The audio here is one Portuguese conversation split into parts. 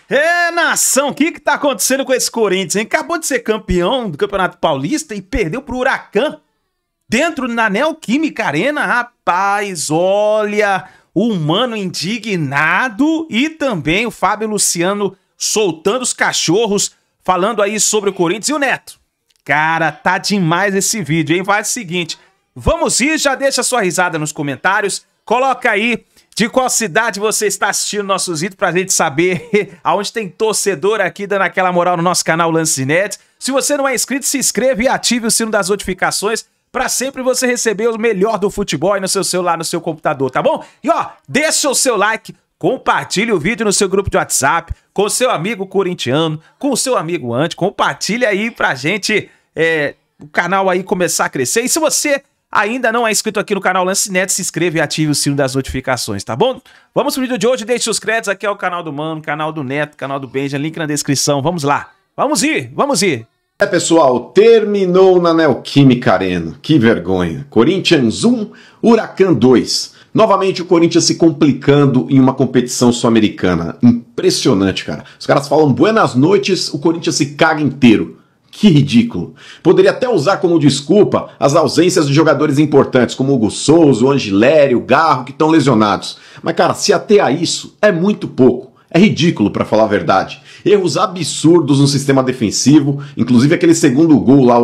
É, nação, o que tá acontecendo com esse Corinthians, hein? Acabou de ser campeão do Campeonato Paulista e perdeu pro Huracan dentro da Neoquímica Arena. Rapaz, olha, o Mano indignado e também o Fábio Luciano soltando os cachorros, falando aí sobre o Corinthians. E o Neto? Cara, tá demais esse vídeo, hein? Faz o seguinte, vamos ir, já deixa sua risada nos comentários, coloca aí de qual cidade você está assistindo nossos vídeos pra gente saber aonde tem torcedor aqui dando aquela moral no nosso canal Lancinete. Se você não é inscrito, se inscreva e ative o sino das notificações pra sempre você receber o melhor do futebol aí no seu celular, no seu computador, tá bom? E ó, deixa o seu like, compartilhe o vídeo no seu grupo de WhatsApp, com o seu amigo corintiano, com o seu amigo anti, compartilha aí pra gente o canal aí começar a crescer. E se você ainda não é inscrito aqui no canal Lancinete, se inscreva e ative o sino das notificações, tá bom? Vamos pro vídeo de hoje, deixe os créditos, aqui é o canal do Mano, canal do Neto, canal do Benja, link na descrição, vamos lá. Vamos ir, vamos ir. É, pessoal, terminou na Neoquímica Arena, que vergonha. Corinthians 1, Huracan 2. Novamente o Corinthians se complicando em uma competição sul-americana. Impressionante, cara. Os caras falam buenas noites, o Corinthians se caga inteiro. Que ridículo. Poderia até usar como desculpa as ausências de jogadores importantes, como o Hugo Souza, o Angilério, o Garro, que estão lesionados. Mas, cara, se até a isso, é muito pouco. É ridículo, pra falar a verdade. Erros absurdos no sistema defensivo, inclusive aquele segundo gol lá,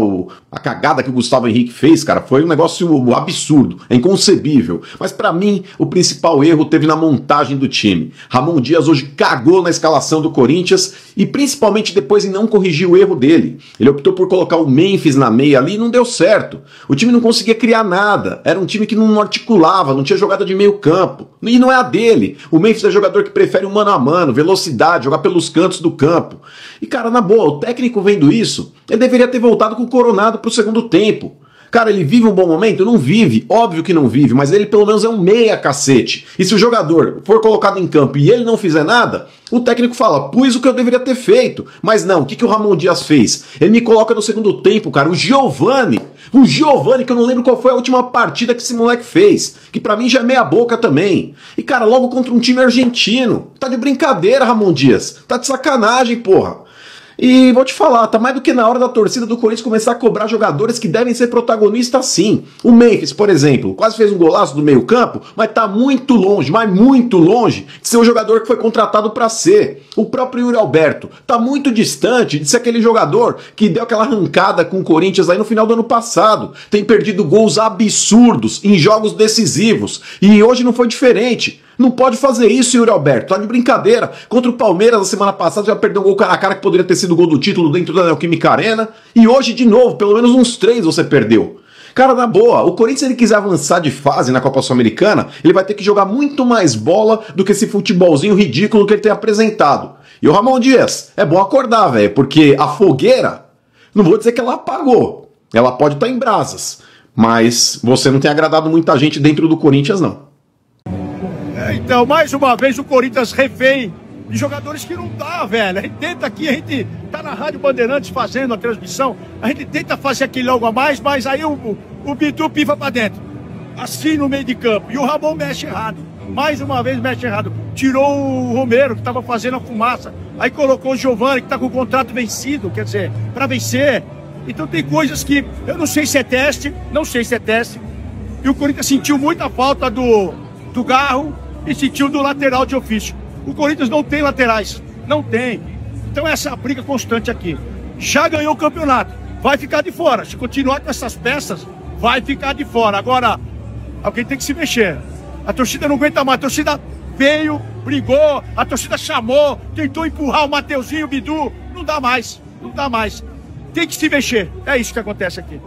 a cagada que o Gustavo Henrique fez, cara, foi um negócio absurdo, é inconcebível. Mas pra mim, o principal erro teve na montagem do time. Ramon Dias hoje cagou na escalação do Corinthians e principalmente depois em não corrigir o erro dele. Ele optou por colocar o Memphis na meia ali e não deu certo. O time não conseguia criar nada, era um time que não articulava, não tinha jogada de meio campo. E não é a dele. O Memphis é jogador que prefere um mano a mano, velocidade, jogar pelos cantos do campo. E, cara, na boa, o técnico vendo isso, ele deveria ter voltado com o Coronado pro segundo tempo. Cara, ele vive um bom momento? Não vive, óbvio que não vive, mas ele pelo menos é um meia, cacete. E se o jogador for colocado em campo e ele não fizer nada, o técnico fala, pus o que eu deveria ter feito. Mas não, o que o Ramon Dias fez? Ele me coloca no segundo tempo, cara, o Giovani, que eu não lembro qual foi a última partida que esse moleque fez, que pra mim já é meia boca também. E, cara, logo contra um time argentino. Tá de brincadeira, Ramon Dias. Tá de sacanagem, porra. E vou te falar, tá mais do que na hora da torcida do Corinthians começar a cobrar jogadores que devem ser protagonistas sim. O Memphis, por exemplo, quase fez um golaço do meio campo, mas tá muito longe, mas muito longe de ser o jogador que foi contratado para ser. O próprio Yuri Alberto tá muito distante de ser aquele jogador que deu aquela arrancada com o Corinthians aí no final do ano passado. Tem perdido gols absurdos em jogos decisivos e hoje não foi diferente. Não pode fazer isso, Yuri Alberto. Tá de brincadeira. Contra o Palmeiras na semana passada já perdeu um gol cara a cara que poderia ter sido o gol do título dentro da Neoquímica Arena. E hoje, de novo, pelo menos uns 3 você perdeu. Cara, na boa, o Corinthians, se ele quiser avançar de fase na Copa Sul-Americana, ele vai ter que jogar muito mais bola do que esse futebolzinho ridículo que ele tem apresentado. E o Ramon Dias, é bom acordar, velho, porque a fogueira, não vou dizer que ela apagou. Ela pode estar em brasas. Mas você não tem agradado muita gente dentro do Corinthians, não. Então, mais uma vez, o Corinthians refém de jogadores que não dá, velho. A gente tenta aqui, a gente tá na Rádio Bandeirantes fazendo a transmissão, a gente tenta fazer aquele algo a mais, mas aí o Bidu piva pra dentro. Assim no meio de campo. E o Ramon mexe errado. Mais uma vez mexe errado. Tirou o Romero, que tava fazendo a fumaça. Aí colocou o Giovani, que tá com o contrato vencido, quer dizer, pra vencer. Então tem coisas que eu não sei se é teste, E o Corinthians sentiu muita falta do Garro e sentiu do lateral de ofício. O Corinthians não tem laterais, não tem. Então essa briga constante aqui. Já ganhou o campeonato, vai ficar de fora. Se continuar com essas peças, vai ficar de fora. Agora, alguém tem que se mexer. A torcida não aguenta mais, a torcida veio, brigou, a torcida chamou, tentou empurrar o Mateuzinho, o Bidu. Não dá mais, não dá mais. Tem que se mexer, é isso que acontece aqui.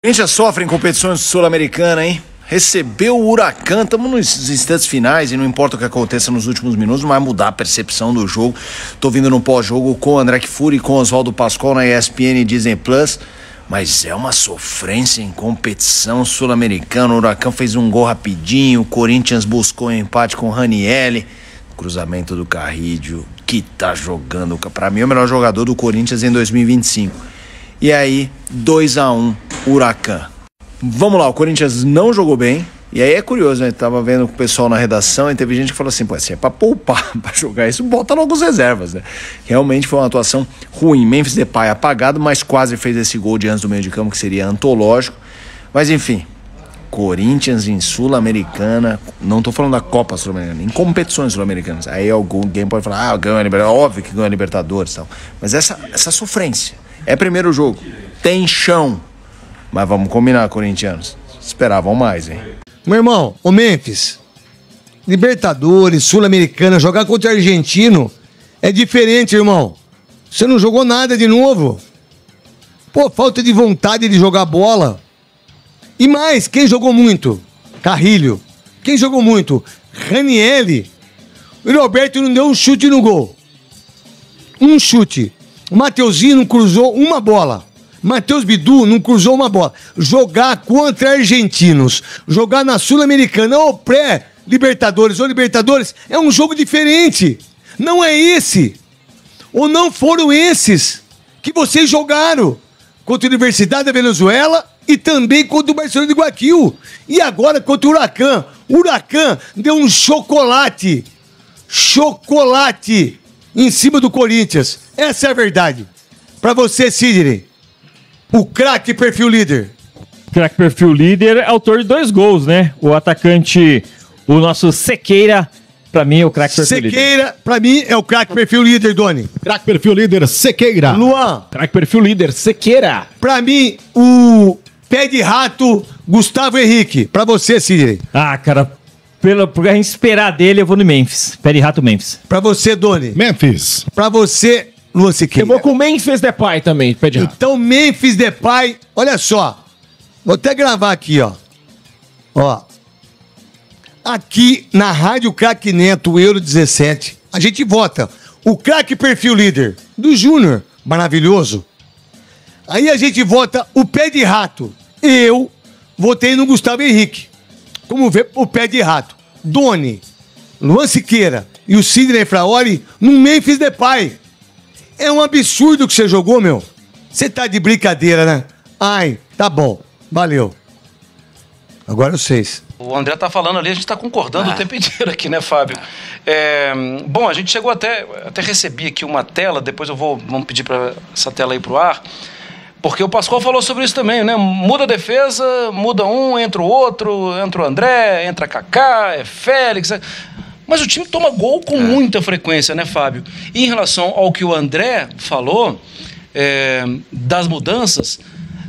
A gente já sofre em competições sul-americanas, hein? Recebeu o Huracan, estamos nos instantes finais e não importa o que aconteça nos últimos minutos, não vai mudar a percepção do jogo. Tô vindo no pós-jogo com o André Kfouri e com o Oswaldo Pascoal na ESPN e Disney Plus, mas é uma sofrência em competição sul-americana. O Huracan fez um gol rapidinho, o Corinthians buscou um empate com o Ranieri, cruzamento do Carrídio, que tá jogando, pra mim é o melhor jogador do Corinthians em 2025. E aí, 2-1, Huracan. Vamos lá, o Corinthians não jogou bem, E aí é curioso, né? Tava vendo com o pessoal na redação e teve gente que falou assim, pô, se é pra poupar, pra jogar isso, bota logo as reservas, né? Realmente foi uma atuação ruim. Memphis Depay apagado, mas quase fez esse gol de antes do meio de campo, que seria antológico. Mas enfim, Corinthians em Sul-Americana, não tô falando da Copa Sul-Americana, em competições sul-americanas. Aí alguém pode falar, ganhou a Libertadores, óbvio que ganhou a Libertadores e tal. Mas essa sofrência, é primeiro jogo, tem chão. Mas vamos combinar, corintianos, esperavam mais, hein? Meu irmão, o Memphis, Libertadores, Sul-Americana, jogar contra o argentino é diferente, irmão. Você não jogou nada de novo. Pô, falta de vontade de jogar bola. E mais, quem jogou muito? Carrilho. Quem jogou muito? Ranieri. O Roberto não deu um chute no gol. Um chute. O Mateuzinho não cruzou uma bola. Matheus Bidu não cruzou uma bola. Jogar contra argentinos, jogar na Sul-Americana ou pré-Libertadores ou Libertadores é um jogo diferente. Não é esse. Ou não foram esses que vocês jogaram contra a Universidade da Venezuela e também contra o Barcelona de Guayaquil. E agora contra o Huracan. O Huracan deu um chocolate em cima do Corinthians. Essa é a verdade. Pra você, Sidney, o craque perfil líder. Craque perfil líder é autor de 2 gols, né? O atacante, o nosso Sequeira, pra mim é o craque perfil líder. Sequeira, pra mim, é o craque perfil líder, Doni. Craque perfil líder, Sequeira. Luan. Craque perfil líder, Sequeira. Pra mim, o pé de rato, Gustavo Henrique. Pra você, Sidney. Ah, cara, por a gente esperar dele, eu vou no Memphis. Pé de rato, Memphis. Pra você, Doni. Memphis. Pra você, Luan Siqueira. Eu vou com Memphis Depay também, pé de rato. Então, Memphis Depay, olha só. Vou até gravar aqui, ó. Ó. Aqui na Rádio Craque Neto, Euro 17, a gente vota o craque perfil líder do Júnior, maravilhoso. Aí a gente vota o pé de rato. Eu votei no Gustavo Henrique. Como vê o pé de rato. Doni, Luan Siqueira e o Sidney Fraoli no Memphis Depay. É um absurdo que você jogou, meu. Você tá de brincadeira, né? Ai, tá bom. Valeu. Agora vocês. O André tá falando ali, a gente tá concordando o tempo inteiro aqui, né, Fábio? Bom, a gente chegou até recebi aqui uma tela, depois vamos pedir para essa tela aí pro ar, porque o Pascoal falou sobre isso também, né? Muda a defesa, muda um, entra o outro, entra o André, entra Kaká, Félix. Mas o time toma gol com muita frequência, né, Fábio? E em relação ao que o André falou, das mudanças,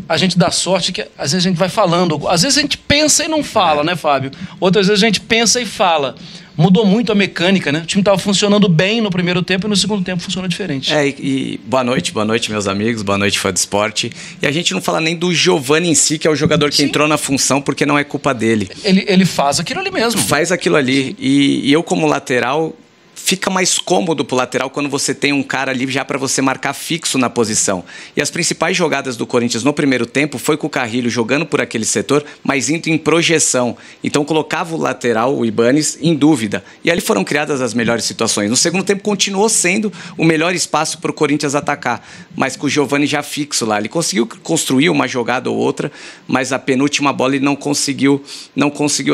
a gente dá sorte que às vezes a gente vai falando. Às vezes a gente pensa e não fala, né, Fábio? Outras vezes a gente pensa e fala. Mudou muito a mecânica, né? O time estava funcionando bem no primeiro tempo e no segundo tempo funciona diferente. E boa noite, meus amigos, boa noite, fã do esporte. E a gente não fala nem do Giovani em si, que é o jogador que entrou na função, porque não é culpa dele. Ele faz aquilo ali mesmo. Faz aquilo ali. E eu, como lateral, fica mais cômodo pro lateral quando você tem um cara ali já para você marcar fixo na posição. E as principais jogadas do Corinthians no primeiro tempo foi com o Carrilho jogando por aquele setor, mas indo em projeção. Então colocava o lateral, o Ibanes, em dúvida. E ali foram criadas as melhores situações. No segundo tempo continuou sendo o melhor espaço para o Corinthians atacar, mas com o Giovani já fixo lá. Ele conseguiu construir uma jogada ou outra, mas a penúltima bola ele não conseguiu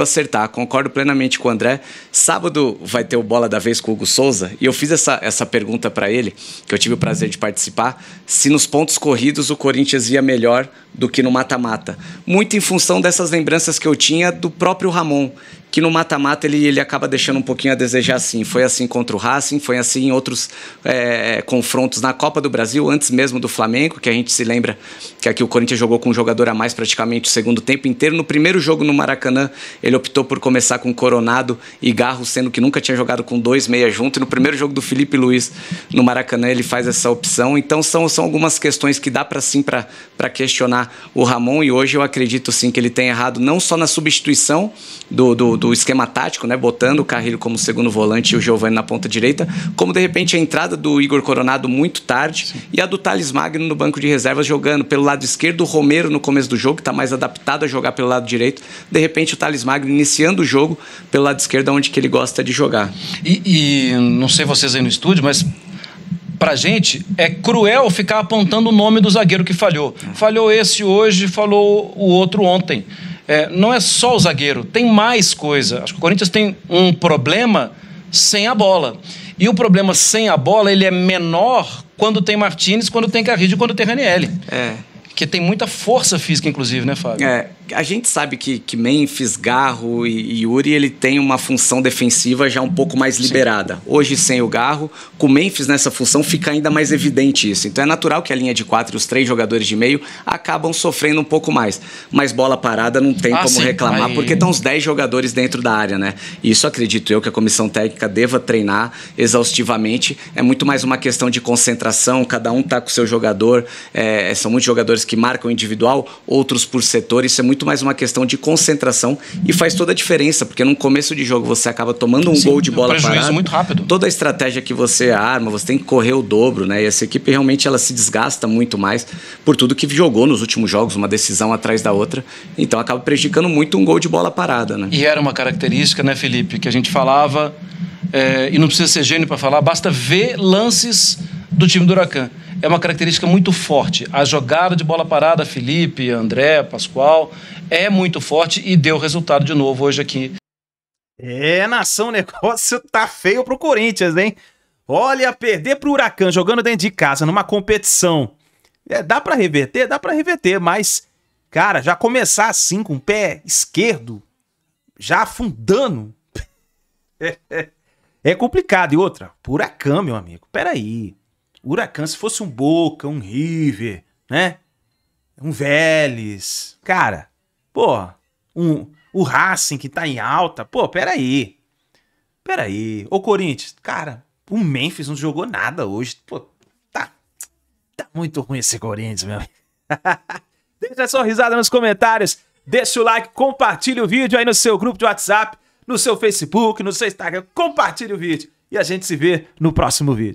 acertar. Concordo plenamente com o André. Sábado vai ter o Bola da Vez com o Hugo Souza, e eu fiz essa pergunta para ele, que eu tive o prazer de participar, se nos pontos corridos o Corinthians ia melhor do que no mata-mata. Muito em função dessas lembranças que eu tinha do próprio Ramon, que no mata-mata ele acaba deixando um pouquinho a desejar, sim. Foi assim contra o Racing, foi assim em outros confrontos na Copa do Brasil, antes mesmo do Flamengo, que a gente se lembra que aqui o Corinthians jogou com um jogador a mais praticamente o segundo tempo inteiro. No primeiro jogo no Maracanã, ele optou por começar com Coronado e Garro, sendo que nunca tinha jogado com 2 meias junto. E no primeiro jogo do Felipe Luiz no Maracanã, ele faz essa opção. Então são algumas questões que dá para questionar o Ramon, e hoje eu acredito sim que ele tem errado não só na substituição do esquema tático, né, botando o Carrilho como segundo volante e o Giovani na ponta direita, como de repente a entrada do Igor Coronado muito tarde, sim, e a do Thales Magno no banco de reservas jogando pelo lado esquerdo, o Romero no começo do jogo, que está mais adaptado a jogar pelo lado direito, de repente o Thales Magno iniciando o jogo pelo lado esquerdo, onde que ele gosta de jogar. E não sei vocês aí no estúdio, mas pra gente é cruel ficar apontando o nome do zagueiro que falhou. Falhou esse hoje, falou o outro ontem. não é só o zagueiro, tem mais coisa. Acho que o Corinthians tem um problema sem a bola. E o problema sem a bola, ele é menor quando tem Martínez, quando tem Carrillo e quando tem Ranieri. Que tem muita força física, inclusive, né, Fábio? A gente sabe que Memphis, Garro e Yuri, ele tem uma função defensiva já um pouco mais liberada. Hoje, sem o Garro, com o Memphis nessa função fica ainda mais evidente isso. Então é natural que a linha de 4 e os 3 jogadores de meio acabam sofrendo um pouco mais. Mas bola parada não tem como reclamar, porque estão os 10 jogadores dentro da área, né? E isso acredito eu que a comissão técnica deva treinar exaustivamente. É muito mais uma questão de concentração, cada um tá com o seu jogador. São muitos jogadores que marcam individual, outros por setor. Isso é muito mais uma questão de concentração e faz toda a diferença, porque no começo de jogo você acaba tomando um gol de bola parada. Muito rápido. Toda a estratégia que você arma, você tem que correr o dobro, né? E essa equipe realmente ela se desgasta muito mais por tudo que jogou nos últimos jogos, uma decisão atrás da outra. Então acaba prejudicando muito um gol de bola parada, né? E era uma característica, né, Felipe, que a gente falava, e não precisa ser gênio para falar, basta ver lances do time do Huracan. É uma característica muito forte. A jogada de bola parada, Felipe, André, Pascoal, é muito forte e deu resultado de novo hoje aqui. Nação, o negócio tá feio pro Corinthians, hein? Olha, perder pro Huracan jogando dentro de casa, numa competição. Dá pra reverter? Dá pra reverter, mas, cara, já começar assim, com o pé esquerdo, já afundando, é complicado. E outra, pro Huracan, meu amigo, peraí. O Huracan, se fosse um Boca, um River, né? Um Vélez, cara, pô, o Racing que tá em alta, pô, peraí. Ô Corinthians, cara, o Memphis não jogou nada hoje, pô, tá muito ruim esse Corinthians, meu amigo. Deixa sua risada nos comentários, deixa o like, compartilha o vídeo aí no seu grupo de WhatsApp, no seu Facebook, no seu Instagram, compartilha o vídeo e a gente se vê no próximo vídeo.